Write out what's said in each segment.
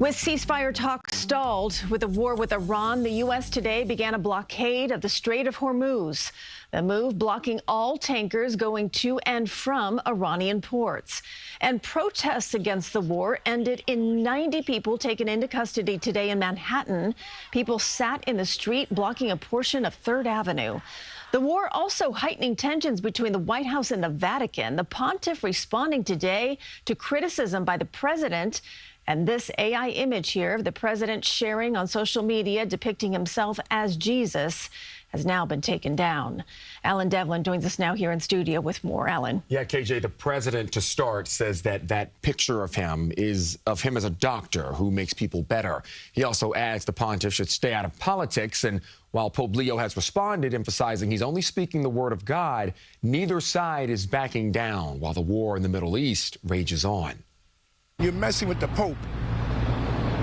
With ceasefire talks stalled with the war with Iran, the U.S. today began a blockade of the Strait of Hormuz. The move blocking all tankers going to and from Iranian ports. And protests against the war ended in 90 people taken into custody today in Manhattan. People sat in the street blocking a portion of 3rd Avenue. The war also heightening tensions between the White House and the Vatican. The pontiff responding today to criticism by the president. And this AI image here of the president sharing on social media depicting himself as Jesus has now been taken down. Alan Devlin joins us now here in studio with more. Alan. Yeah, KJ, the president, to start, says that picture of him is of him as a doctor who makes people better. He also adds the pontiff should stay out of politics. And while Pope Leo has responded, emphasizing he's only speaking the word of God, neither side is backing down while the war in the Middle East rages on. You're messing with the Pope.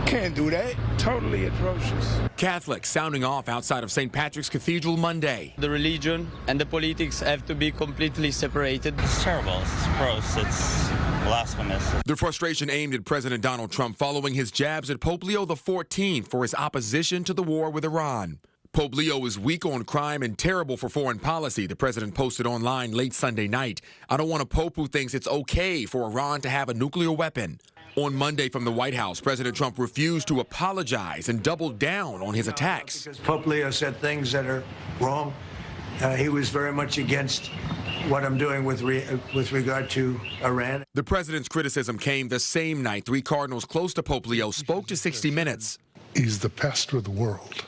Can't do that. Totally atrocious. Catholics sounding off outside of St. Patrick's Cathedral Monday. The religion and the politics have to be completely separated. It's terrible. It's gross. It's blasphemous. The frustration aimed at President Donald Trump following his jabs at Pope Leo XIV for his opposition to the war with Iran. Pope Leo is weak on crime and terrible for foreign policy, the president posted online late Sunday night. I don't want a pope who thinks it's okay for Iran to have a nuclear weapon. On Monday from the White House, President Trump refused to apologize and doubled down on his attacks. Because Pope Leo said things that are wrong. He was very much against what I'm doing with regard to Iran. The president's criticism came the same night 3 cardinals close to Pope Leo spoke to 60 Minutes. He's the pastor of the world.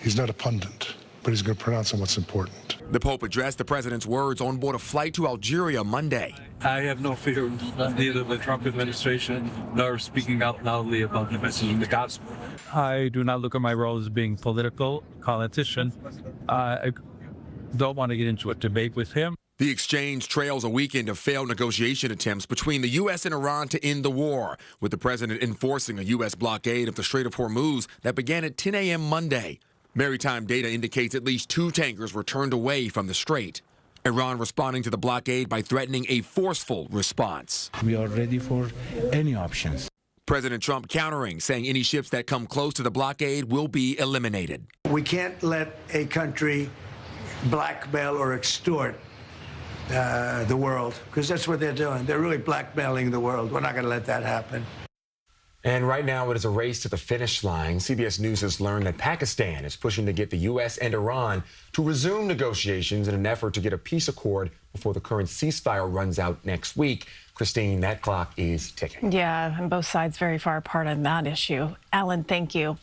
He's not a pundit, but he's going to pronounce on what's important. The Pope addressed the president's words on board a flight to Algeria Monday. I have no fear of neither the Trump administration nor speaking out loudly about the message of the gospel. I do not look at my role as being political politician. I don't want to get into a debate with him. The exchange trails a weekend of failed negotiation attempts between the U.S. and Iran to end the war, with the president enforcing a U.S. blockade of the Strait of Hormuz that began at 10 a.m. Monday. Maritime data indicates at least 2 tankers were turned away from the strait. Iran responding to the blockade by threatening a forceful response. We are ready for any options. President Trump countering, saying any ships that come close to the blockade will be eliminated. We can't let a country blackmail or extort the world, because that's what they're doing. They're really blackmailing the world. We're not going to let that happen. And right now, it is a race to the finish line. CBS News has learned that Pakistan is pushing to get the U.S. and Iran to resume negotiations in an effort to get a peace accord before the current ceasefire runs out next week. Christine, that clock is ticking. Yeah, and both sides very far apart on that issue. Alan, thank you.